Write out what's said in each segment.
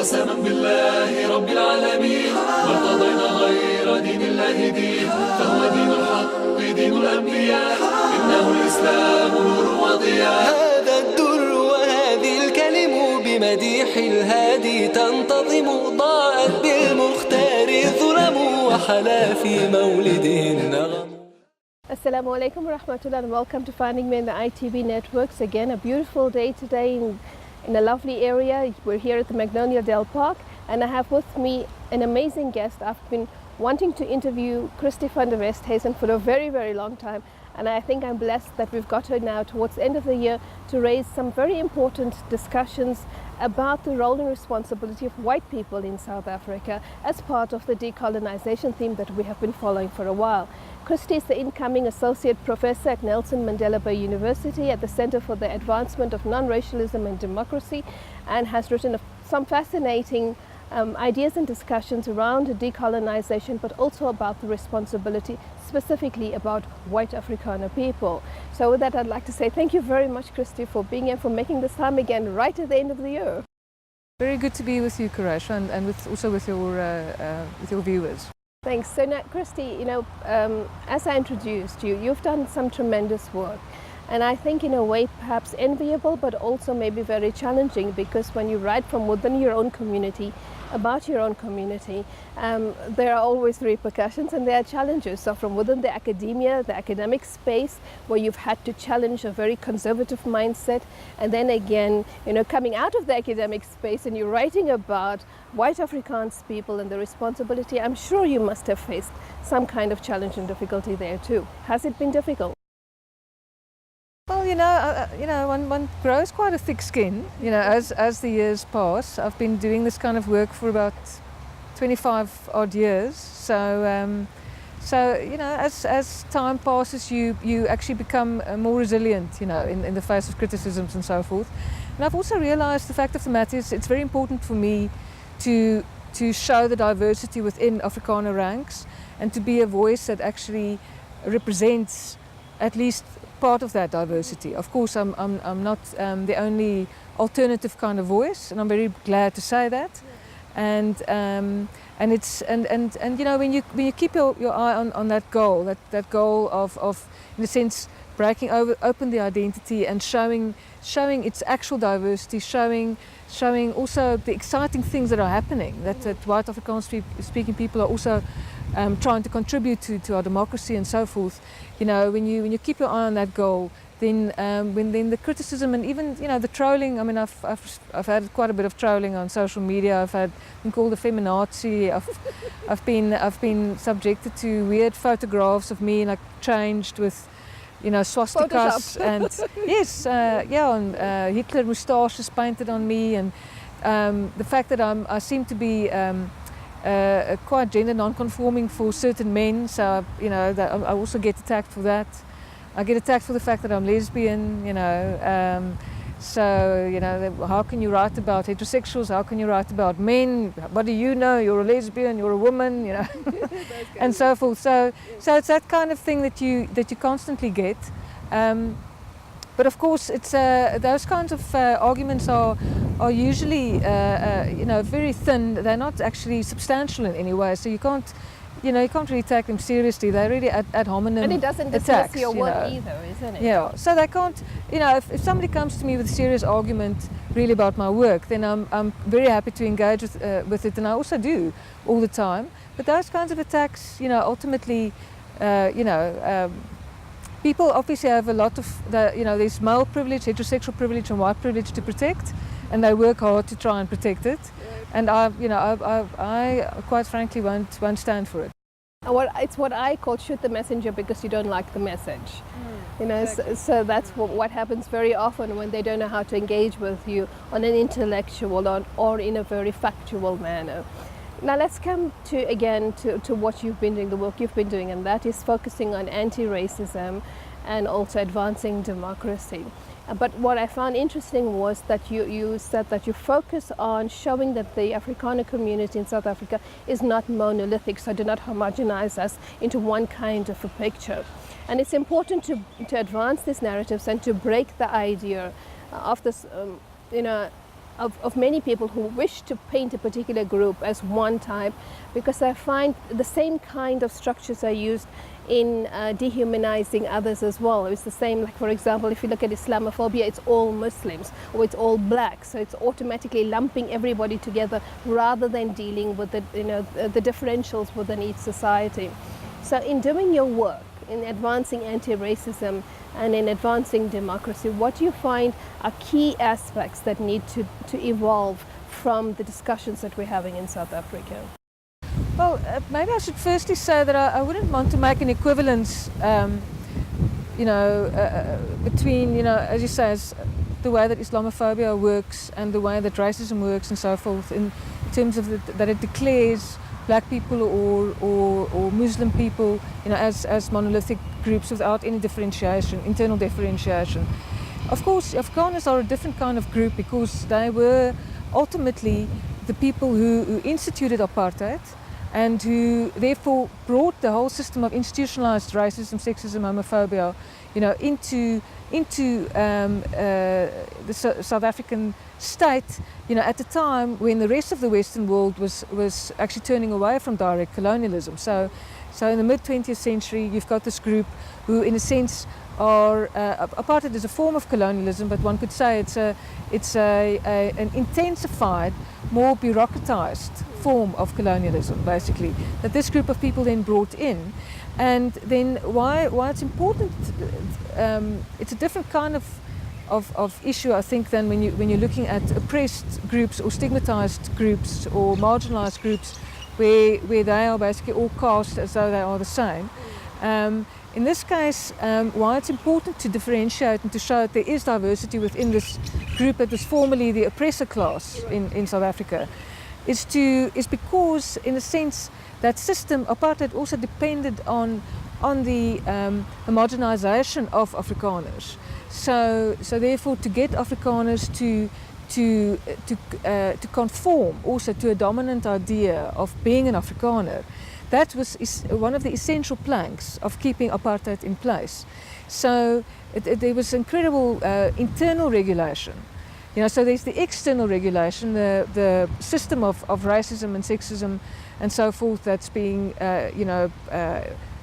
قسما بالله رب العالمين ما ارتضينا غير دين الله دين فهو دين الحق دين الأنبياء إنه الإسلام نور وضياء. هذا الدر وهذه الكلم بمديح الهادي تنتظم ضاءت بالمختار الظلم وحلا في مولده النغم. Assalamu alaikum wa rahmatullah and welcome to Finding Me in the ITV networks. Again, a beautiful day today in a lovely area. We're here at the Magnolia Dell Park and I have with me an amazing guest. I've been wanting to interview Christi van der Westhuizen for a very, very long time, and I think I'm blessed that we've got her now towards the end of the year to raise some very important discussions about the role and responsibility of white people in South Africa as part of the decolonization theme that we have been following for a while. Christi is the incoming Associate Professor at Nelson Mandela Bay University at the Center for the Advancement of Non-Racialism and Democracy, and has written some fascinating ideas and discussions around decolonization, but also about the responsibility specifically about white Africana people. So with that, I'd like to say thank you very much, Christi, for being here, for making this time again right at the end of the year. Very good to be with you, Quraysha, and also with your viewers. Thanks. So now, Christi, as I introduced you, you've done some tremendous work. And I think in a way perhaps enviable, but also maybe very challenging, because when you write from within your own community, about your own community, there are always repercussions and there are challenges. So from within the academia, the academic space, where you've had to challenge a very conservative mindset, and then again, coming out of the academic space and you're writing about white Afrikaans people and the responsibility, I'm sure you must have faced some kind of challenge and difficulty there too. Has it been difficult? Well, one grows quite a thick skin, as the years pass. I've been doing this kind of work for about 25 odd years. So as time passes, you actually become more resilient, in the face of criticisms and so forth. And I've also realized the fact of the matter is it's very important for me to show the diversity within Afrikaner ranks and to be a voice that actually represents at least part of that diversity. Of course, I'm not the only alternative kind of voice, and I'm very glad to say that. And it's when you keep your eye on that goal, that goal of in a sense breaking open the identity and showing its actual diversity, showing also the exciting things that are happening, that white Afrikaans speaking people are also trying to contribute to our democracy and so forth. When you keep your eye on that goal, then when the criticism and even the trolling. I mean, I've had quite a bit of trolling on social media. I've been called a feminazi. I've been subjected to weird photographs of me like changed with swastikas and yes, and Hitler moustaches painted on me, and the fact that I seem to be quite gender non-conforming for certain men, so that I also get attacked for that. I get attacked for the fact that I'm lesbian, so how can you write about heterosexuals? How can you write about men? What do you know? You're a lesbian, you're a woman, and so forth. So it's that kind of thing that you constantly get. But of course, it's those kinds of arguments are usually very thin. They're not actually substantial in any way. So you can't really take them seriously. They're really ad hominem and it doesn't dismiss your work either, isn't it? Yeah. So they can't. If somebody comes to me with a serious argument really about my work, then I'm very happy to engage with it, and I also do all the time. But those kinds of attacks, ultimately, people obviously have a lot of there's male privilege, heterosexual privilege, and white privilege to protect, and they work hard to try and protect it. And I quite frankly won't stand for it. It's what I call shoot the messenger because you don't like the message. Exactly. So that's what happens very often when they don't know how to engage with you on an intellectual or in a very factual manner. Now let's come to what you've been doing, the work you've been doing, and that is focusing on anti-racism and also advancing democracy. But what I found interesting was that you said that you focus on showing that the Afrikaner community in South Africa is not monolithic, so do not homogenize us into one kind of a picture. And it's important to advance these narratives and to break the idea of this, of many people who wish to paint a particular group as one type, because I find the same kind of structures are used in dehumanizing others as well. It's the same, like for example, if you look at Islamophobia, it's all Muslims or it's all black, so it's automatically lumping everybody together rather than dealing with the, you know, the differentials within each society. So in doing your work, in advancing anti-racism and in advancing democracy, what do you find are key aspects that need to evolve from the discussions that we're having in South Africa? Well, maybe I should firstly say that I wouldn't want to make an equivalence, between, as you say, the way that Islamophobia works and the way that racism works and so forth, in terms of that it declares black people or Muslim people, as monolithic groups without any differentiation, internal differentiation. Of course, Afrikaners are a different kind of group because they were ultimately the people who instituted apartheid and who therefore brought the whole system of institutionalized racism, sexism, homophobia, into the South African state, at the time when the rest of the Western world was actually turning away from direct colonialism. So in the mid-20th century, you've got this group who, in a sense, are apartheid is a form of colonialism, but one could say it's an intensified, more bureaucratized form of colonialism, basically, that this group of people then brought in. And then why it's important, it's a different kind of issue, I think, than when you're looking at oppressed groups or stigmatized groups or marginalized groups where they are basically all cast as though they are the same. In this case, why it's important to differentiate and to show that there is diversity within this group that was formerly the oppressor class in South Africa is because, in a sense, that system, apartheid, also depended on the marginalization of Afrikaners. So therefore, to get Afrikaners to conform also to a dominant idea of being an Afrikaner, that was one of the essential planks of keeping apartheid in place. So there was incredible internal regulation. So there's the external regulation, the system of racism and sexism and so forth that's being,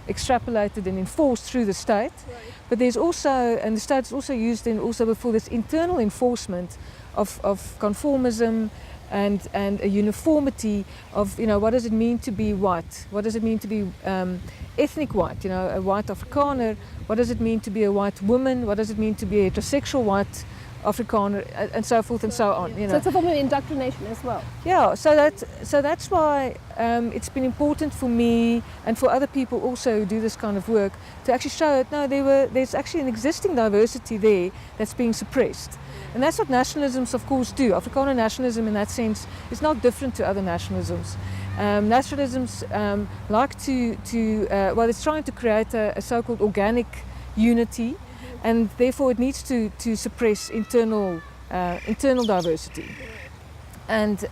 extrapolated and enforced through the state. Right. But there's also, and the state's also used in also before this internal enforcement of conformism and a uniformity of, what does it mean to be white? What does it mean to be ethnic white? A white Afrikaner. What does it mean to be a white woman? What does it mean to be a heterosexual white Afrikaner, and so forth and so on. So it's a form of indoctrination as well. Yeah, so that's why it's been important for me and for other people also who do this kind of work to actually show that no, there's actually an existing diversity there that's being suppressed. And that's what nationalisms, of course, do. Afrikaner nationalism, in that sense, is not different to other nationalisms. Nationalisms like it's trying to create a so-called organic unity, and therefore it needs to suppress internal diversity. And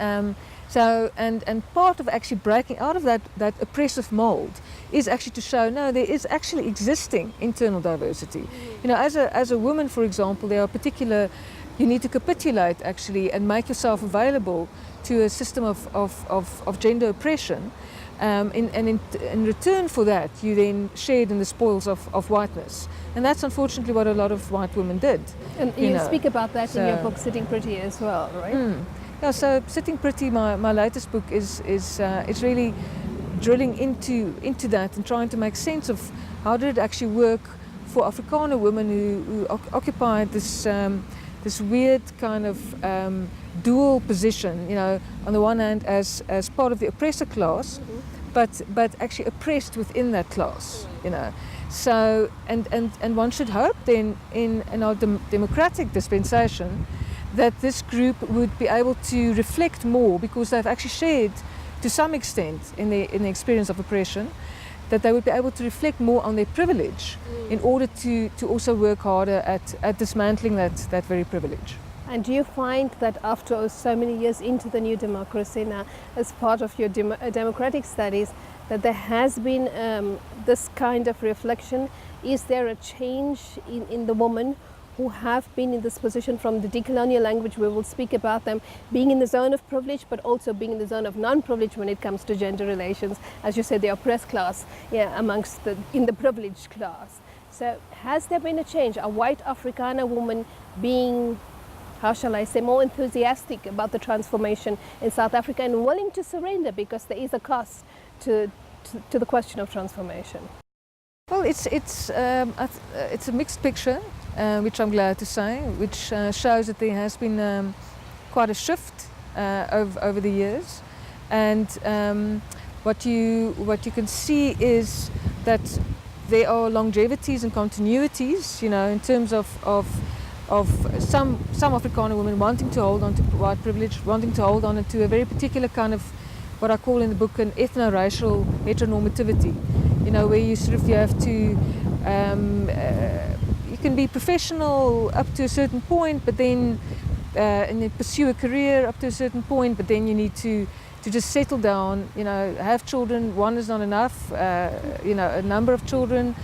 part of actually breaking out of that oppressive mold is actually to show no, there is actually existing internal diversity. As a woman, for example, there are you need to capitulate actually and make yourself available to a system of gender oppression. In return for that, you then shared in the spoils of whiteness. And that's unfortunately what a lot of white women did. And you speak about that in your book, Sitting Pretty, as well, right? Yeah, so Sitting Pretty, my latest book, is really drilling into that and trying to make sense of how did it actually work for Afrikaner women who occupied this weird kind of dual position, on the one hand as part of the oppressor class, but actually oppressed within that class, So and one should hope then in our democratic dispensation that this group would be able to reflect more, because they've actually shared to some extent in the experience of oppression, that they would be able to reflect more on their privilege in order to also work harder at dismantling that very privilege. And do you find that after so many years into the new democracy now, as part of your democratic studies, that there has been this kind of reflection? Is there a change in the woman who have been in this position from the decolonial language. We will speak about them being in the zone of privilege, but also being in the zone of non-privilege when it comes to gender relations. As you said, the oppressed class, amongst in the privileged class. So has there been a change? A white Africana woman being, how shall I say, more enthusiastic about the transformation in South Africa and willing to surrender because there is a cost to the question of transformation? Well, it's a mixed picture, which I'm glad to say, which shows that there has been quite a shift over the years, and what you can see is that there are longevities and continuities, you know, in terms of some Afrikaner women wanting to hold on to white privilege, wanting to hold on to a very particular kind of what I call in the book an ethno-racial heteronormativity, you know, where you have to, you can be professional up to a certain point, but then and then pursue a career up to a certain point, but then you need to just settle down, you know, have children. One is not enough, you know, a number of children,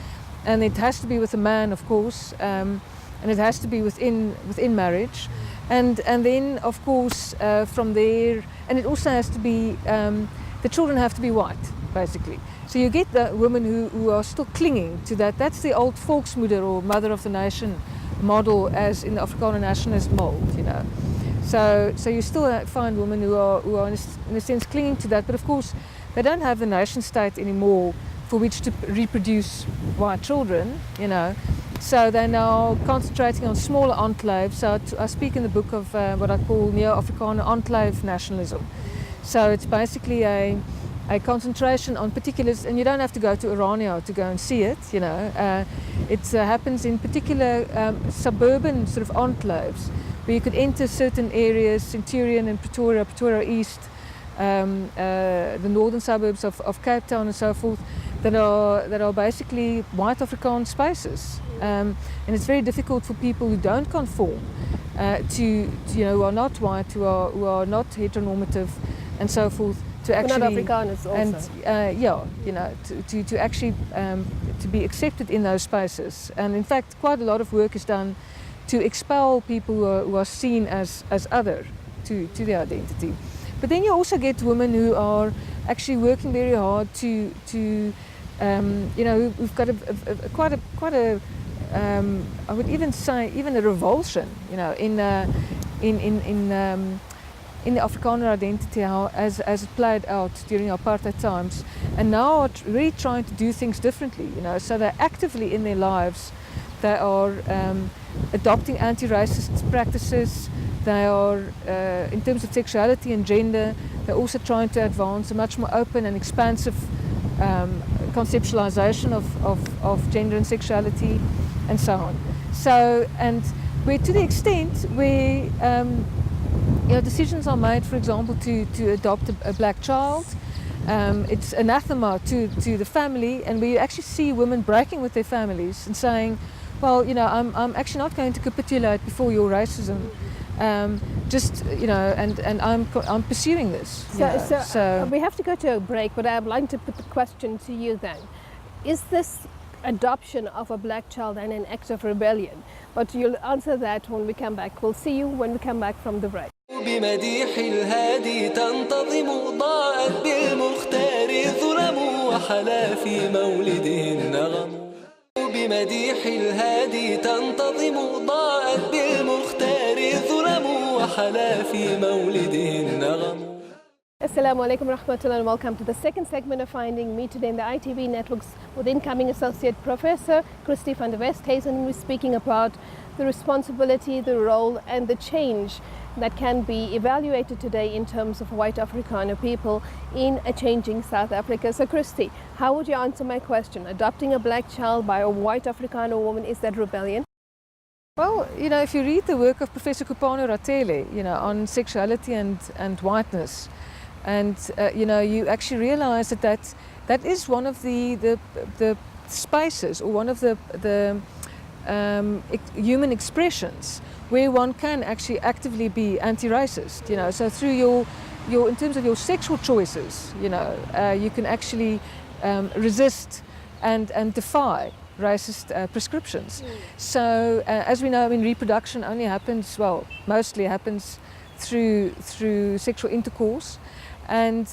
and it has to be with a man, of course, and it has to be within marriage, and then of course from there, and it also has to be the children have to be white, basically. So you get the women who are still clinging to that. That's the old volksmoeder or mother of the nation model, as in the Afrikaner nationalist mold, you know. So you still find women who are in a sense clinging to that, but of course they don't have the nation state anymore for which to reproduce white children, you know. So they're now concentrating on smaller enclaves. So I speak in the book of what I call neo-Afrikaner enclave nationalism. So it's basically a concentration on particulars, and you don't have to go to Orania to go and see it, you know. It happens in particular suburban sort of enclaves, where you could enter certain areas, Centurion and Pretoria East, the northern suburbs of Cape Town and so forth, that are basically white Afrikaans spaces. And it's very difficult for people who don't conform to you know, who are not white, who are not heteronormative and so forth, to actually, not Afrikaners also. And yeah, you know, to actually to be accepted in those spaces. And in fact, quite a lot of work is done to expel people who are seen as other to their identity. But then you also get women who are actually working very hard to you know, who've got quite a I would even say even a revulsion, you know, in the Afrikaner identity, how as it played out during apartheid times, and now are really trying to do things differently, you know. So they're actively in their lives, they are adopting anti-racist practices, they are in terms of sexuality and gender, they're also trying to advance a much more open and expansive conceptualization of gender and sexuality and so on. So, and where to the extent where you know, decisions are made, for example, to adopt a black child, it's anathema to the family, and where you actually see women breaking with their families and saying, well, you know, I'm actually not going to capitulate before your racism, just, you know, and I'm pursuing this. So we have to go to a break, but I'd like to put the question to you then. Is this adoption of a black child an act of rebellion? But you'll answer that when we come back. We'll see you when we come back from the break. بمديح الهادي تنتظم ضاءت بالمختار الظلم وحلا في مولده النغم بمديح الهادي تنتظم ضاءت بالمختار الظلم وحلا في مولده النغم. Assalamu alaikum rahmatullah, and welcome to the second segment of Finding Me today in the ITV Networks with incoming Associate Professor Christi van der Westhuizen. We're speaking about the responsibility, the role and the change that can be evaluated today in terms of white Afrikaner people in a changing South Africa. So Christi, how would you answer my question? Adopting a black child by a white Afrikaner woman, is that rebellion? Well, you know, if you read the work of Professor Kupano Ratele, you know, on sexuality and whiteness, and you know, you actually realize that is one of the spaces, or one of the human expressions where one can actually actively be anti-racist, you know. So through your in terms of your sexual choices, you know, you can actually resist and defy racist prescriptions. So as we know, I mean, reproduction only happens, well, mostly happens through sexual intercourse, and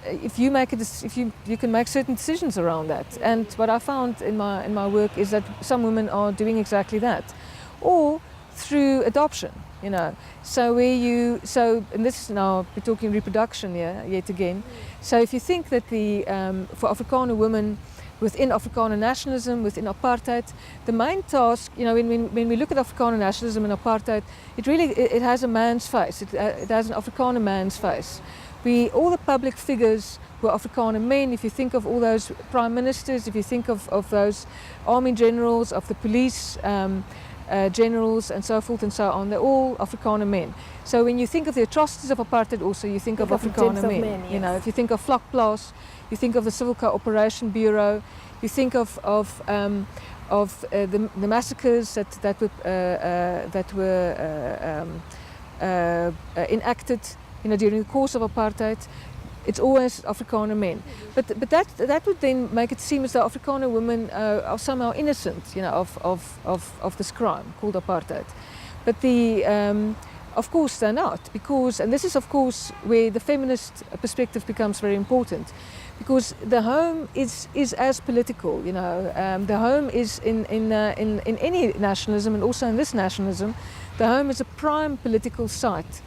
if you make you can make certain decisions around that. And what I found in my work is that some women are doing exactly that, or through adoption. You know, so and this is now we're talking reproduction here yet again. So if you think that for Afrikaner women within Afrikaner nationalism, within apartheid, the main task, you know, when we look at Afrikaner nationalism and apartheid, it has a man's face. It has an Afrikaner man's face. All the public figures were Afrikaner men. If you think of all those prime ministers, if you think of those army generals, of the police generals and so forth and so on, they're all Afrikaner men. So when you think of the atrocities of apartheid also, you think of Afrikaner men. Yes. You know, if you think of Vlakplaas, you think of the Civil Cooperation Bureau, you think of the massacres that were enacted, you know, during the course of apartheid. It's always Afrikaner men, but that would then make it seem as though Afrikaner women are somehow innocent, you know, of this crime called apartheid. But of course they're not, because, and this is of course where the feminist perspective becomes very important, because the home is as political, you know. The home is in any nationalism, and also in this nationalism, the home is a prime political site,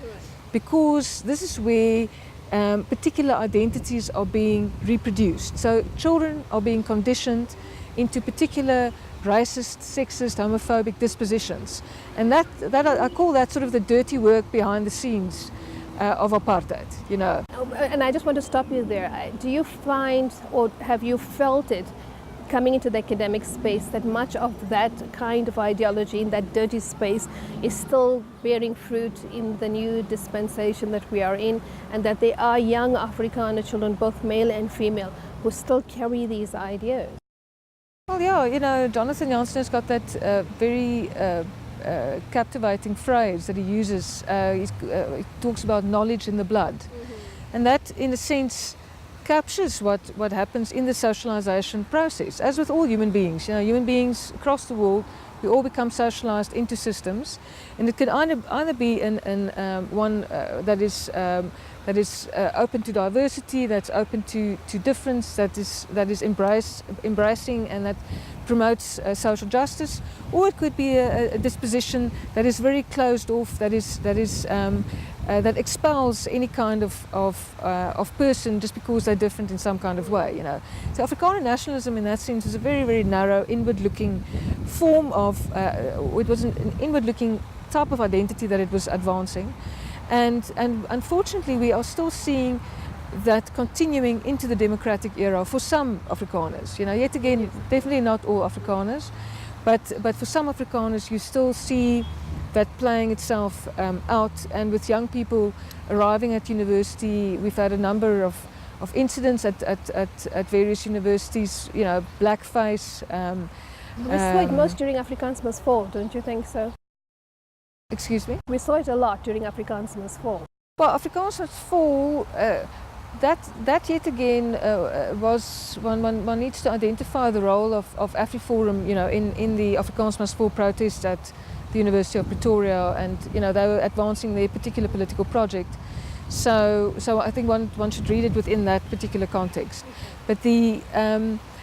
because this is where particular identities are being reproduced. So children are being conditioned into particular racist, sexist, homophobic dispositions. And that I call that sort of the dirty work behind the scenes of apartheid, you know. And I just want to stop you there. Do you find, or have you felt it, coming into the academic space, that much of that kind of ideology in that dirty space is still bearing fruit in the new dispensation that we are in, and that there are young Afrikaner children, both male and female, who still carry these ideas? Well, yeah, you know, Jonathan Jansen has got that very captivating phrase that he uses. He talks about knowledge in the blood. And that, in a sense, captures what happens in the socialization process. As with all human beings, you know, human beings across the world, we all become socialized into systems, and it can either be one that is open to diversity, that's open to difference, that is embracing and that promotes social justice, or it could be a disposition that is very closed off, that expels any kind of person just because they're different in some kind of way, you know. So Afrikaner nationalism in that sense is a very, very narrow, inward-looking form of, it was an inward-looking type of identity that it was advancing. And unfortunately we are still seeing that continuing into the democratic era for some Afrikaners. You know, yet again, definitely not all Afrikaners, but for some Afrikaners you still see that playing itself out. And with young people arriving at university, we've had a number of incidents at various universities, you know, blackface. We saw it most during Afrikaans Must Fall, don't you think so? Excuse me? We saw it a lot during Afrikaans Must Fall. Well, Afrikaans Must Fall, that yet again was one needs to identify the role of AfriForum, you know, in the Afrikaans Must Fall protests at the University of Pretoria, and you know, they were advancing their particular political project. So I think one should read it within that particular context. But the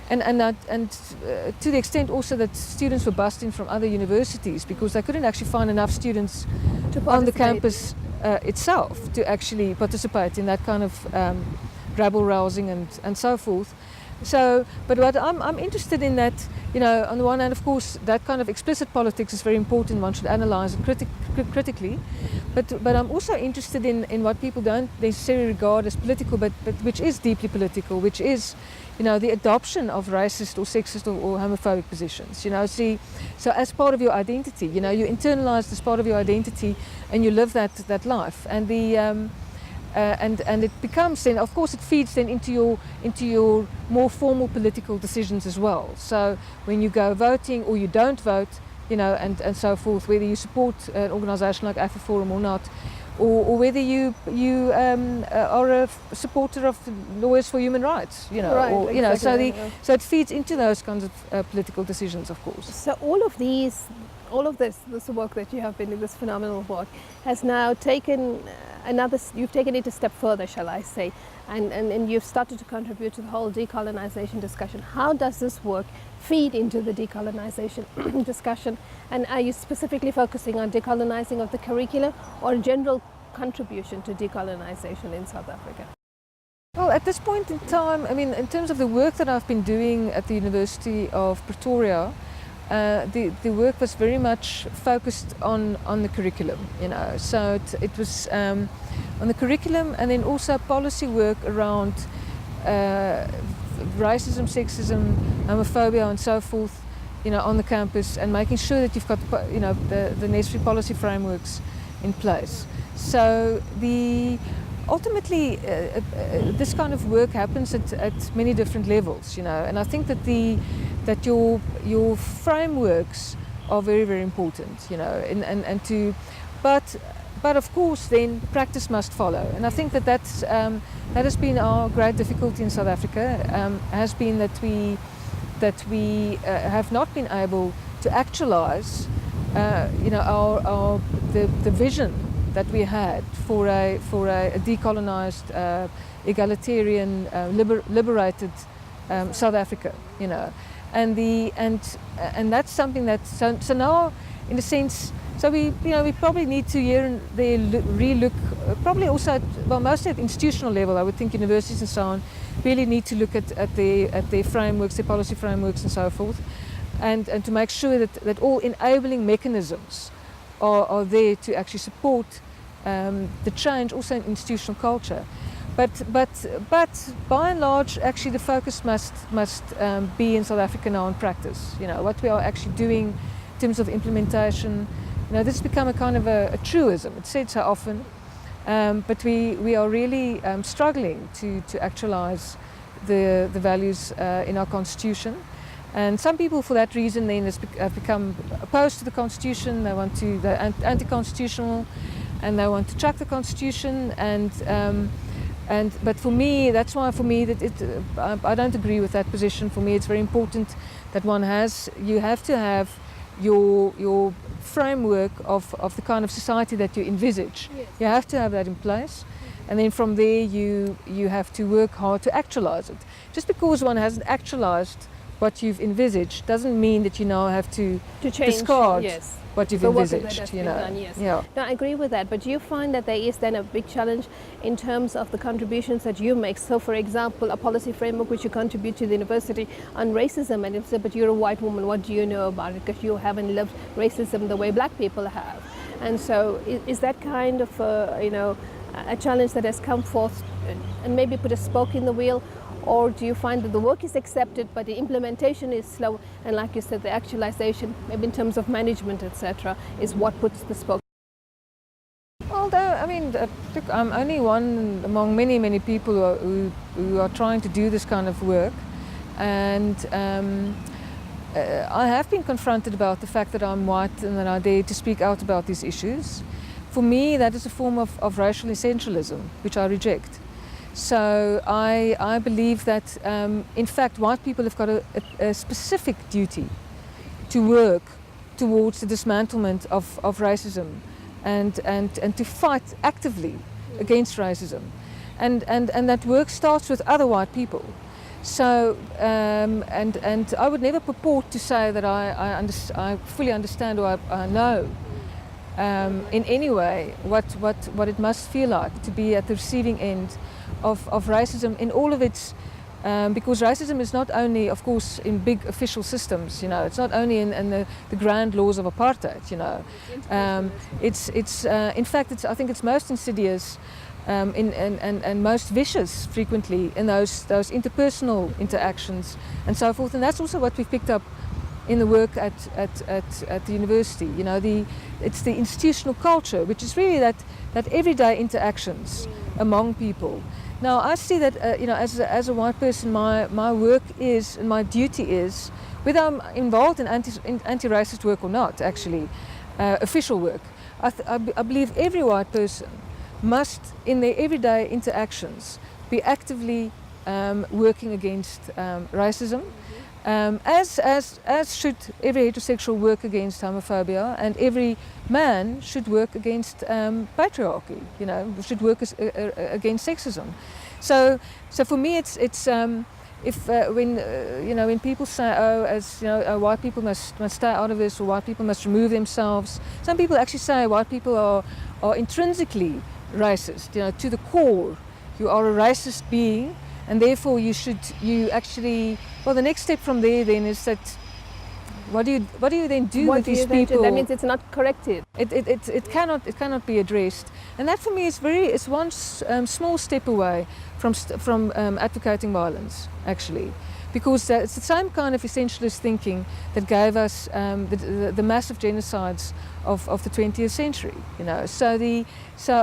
to the extent also that students were bussed in from other universities because they couldn't actually find enough students on the campus itself to actually participate in that kind of rabble-rousing and so forth. So, but what I'm interested in that, you know, on the one hand, of course, that kind of explicit politics is very important. One should analyze it critically. But I'm also interested in what people don't necessarily regard as political, but which is deeply political, which is, you know, the adoption of racist or sexist or homophobic positions. You know, see, so as part of your identity, you know, you internalize this part of your identity and you live that life. And the and it becomes then, of course, it feeds then into your more formal political decisions as well. So when you go voting or you don't vote, you know, and so forth, whether you support an organisation like AfriForum or not, or whether you are a supporter of lawyers for human rights, you know, Right, or you exactly, know, so it feeds into those kinds of political decisions, of course. So all of this work that you have been doing, this phenomenal work, has now taken you've taken it a step further, shall I say, and you've started to contribute to the whole decolonization discussion. How does this work feed into the decolonization discussion? And are you specifically focusing on decolonizing of the curriculum or a general contribution to decolonization in South Africa? Well, at this point in time, I mean, in terms of the work that I've been doing at the University of Pretoria, the work was very much focused on the curriculum, you know. So it was on the curriculum, and then also policy work around racism, sexism, homophobia and so forth, you know, on the campus, and making sure that you've got, you know, the necessary policy frameworks in place. So ultimately this kind of work happens at many different levels, you know, and I think that your frameworks are very, very important, you know, but of course then practice must follow, and I think that has been our great difficulty in South Africa, has been that we have not been able to actualize, you know, the vision that we had for a decolonized, egalitarian, liberated South Africa, you know, and that's something that so now, in a sense, so we probably need to here and there relook, probably also at, mostly at institutional level. I would think universities and so on really need to look at their frameworks, their policy frameworks and so forth, and to make sure that all enabling mechanisms are there to actually support the change also in institutional culture. But by and large, actually the focus must be in South Africa now on practice. You know, what we are actually doing in terms of implementation. You know, this has become a kind of a truism. It's said so often, but we are really struggling to actualize the values in our constitution. And some people, for that reason, then have become opposed to the constitution. They're anti-constitutional, and they want to track the constitution. But for me, that's why for me I don't agree with that position. For me, it's very important that you have to have your framework of the kind of society that you envisage. Yes. You have to have that in place, and then from there you have to work hard to actualize it. Just because one hasn't actualized what you've envisaged doesn't mean that you now have to discard yes. what you've the work envisaged. that You know, done, yes. yeah. No, I agree with that. But do you find that there is then a big challenge in terms of the contributions that you make? So, for example, a policy framework which you contribute to the university on racism, and you say, but you're a white woman, what do you know about it? Because you haven't lived racism the way black people have. And so, is that kind of a challenge that has come forth and maybe put a spoke in the wheel? Or do you find that the work is accepted but the implementation is slow, and like you said, the actualization, maybe in terms of management, etc., is what puts the spoke? Although, I mean, look, I'm only one among many, many people who are trying to do this kind of work, and I have been confronted about the fact that I'm white and that I dare to speak out about these issues. For me, that is a form of racial essentialism, which I reject. So I believe that, in fact, white people have got a specific duty to work towards the dismantlement of racism and to fight actively against racism. And that work starts with other white people. So, and I would never purport to say that I fully understand or I know in any way what it must feel like to be at the receiving end of racism in all of its, because racism is not only, of course, in big official systems, you know, it's not only in the grand laws of apartheid, you know. In fact, I think it's most insidious and most vicious frequently in those interpersonal interactions and so forth. And that's also what we've picked up in the work at the university. You know, it's the institutional culture, which is really that everyday interactions among people. Now, I see that, you know, as a white person, my work is, and my duty is, whether I'm involved in anti-racist work or not, actually, official work, I believe every white person must, in their everyday interactions, be actively working against racism, as should every heterosexual work against homophobia, and every man should work against patriarchy. You know, should work against sexism. So for me, it's if when people say, white people must stay out of this, or white people must remove themselves. Some people actually say white people are intrinsically racist. You know, to the core, you are a racist being, and therefore you actually. Well, the next step from there then is that. What do you then do with these people? That means it's not corrected. It cannot be addressed, and that for me is one small step away from advocating violence, actually, because it's the same kind of essentialist thinking that gave us the massive genocides of the 20th century. You know, so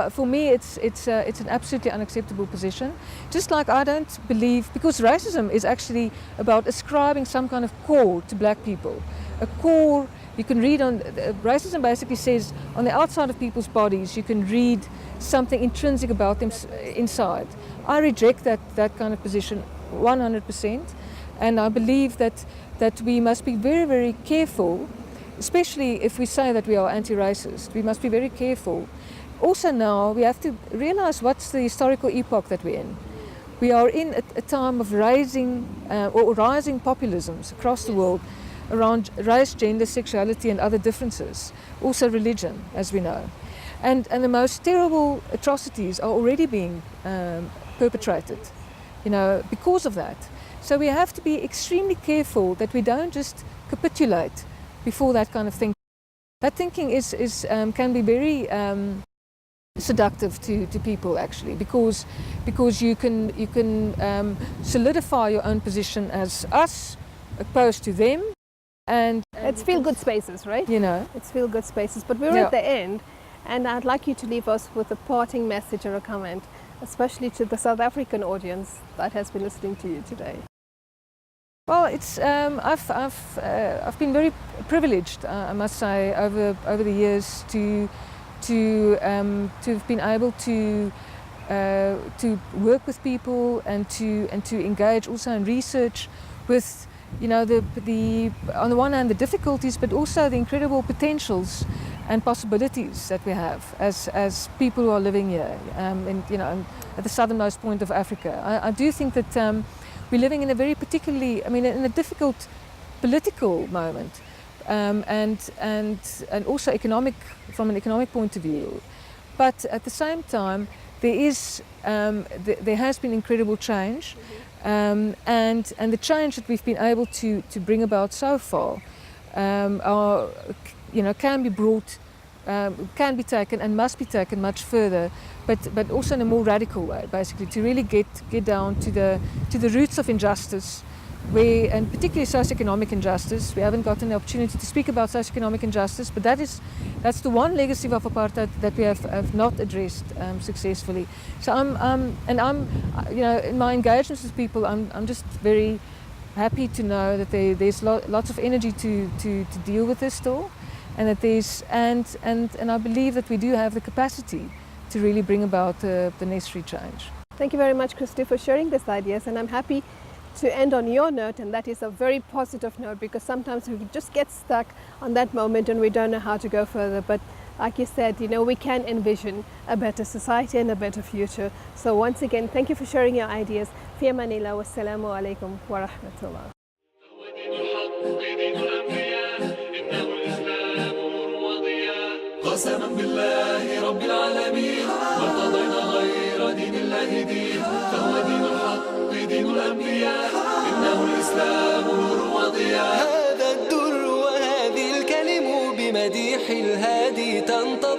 for me it's an absolutely unacceptable position. Just like I don't believe, because racism is actually about ascribing some kind of core to black people. A core you can read on, racism basically says on the outside of people's bodies you can read something intrinsic about them inside. I reject that kind of position 100%, and I believe that we must be very, very careful, especially if we say that we are anti-racist. We must be very careful. Also now we have to realize what's the historical epoch that we're in. We are in a time of rising populisms across the world around race, gender, sexuality and other differences, also religion, as we know. And the most terrible atrocities are already being perpetrated, you know, because of that. So we have to be extremely careful that we don't just capitulate before that kind of thing. That thinking can be very seductive to people, actually, because you can solidify your own position as us opposed to them, and it's feel-good spaces, right? You know, it's feel-good spaces. But we're at the end, and I'd like you to leave us with a parting message or a comment, especially to the South African audience that has been listening to you today. Well, it's I've been very privileged, I must say, over the years to have been able to work with people and to engage also in research with, you know, the on the one hand the difficulties, but also the incredible potentials and possibilities that we have as people who are living here, at the southernmost point of Africa. I do think that we're living in a very in a difficult political moment, and also from an economic point of view. But at the same time, there has been incredible change, and the change that we've been able to bring about so far can be brought, can be taken and must be taken much further, but also in a more radical way, basically, to really get down to the roots of injustice, and particularly socioeconomic injustice. We haven't gotten the opportunity to speak about socioeconomic injustice, but that's the one legacy of apartheid that we have not addressed successfully. So in my engagements with people, I'm just very happy to know that there's lots of energy to deal with this still, and that and I believe that we do have the capacity to really bring about the necessary change. Thank you very much, Christi, for sharing these ideas, and I'm happy to end on your note, and that is a very positive note, because sometimes we just get stuck on that moment and we don't know how to go further. But like you said, we can envision a better society and a better future. So once again, thank you for sharing your ideas. Fi amanillah, wassalamu alaikum wa rahmatullah. قسما بالله رب العالمين ما ارتضينا غير دين الله دين فهو دين الحق دين الأنبياء إنه الإسلام نور وضياء. هذا الدر وهذه الكلم بمديح الهادي تنطلق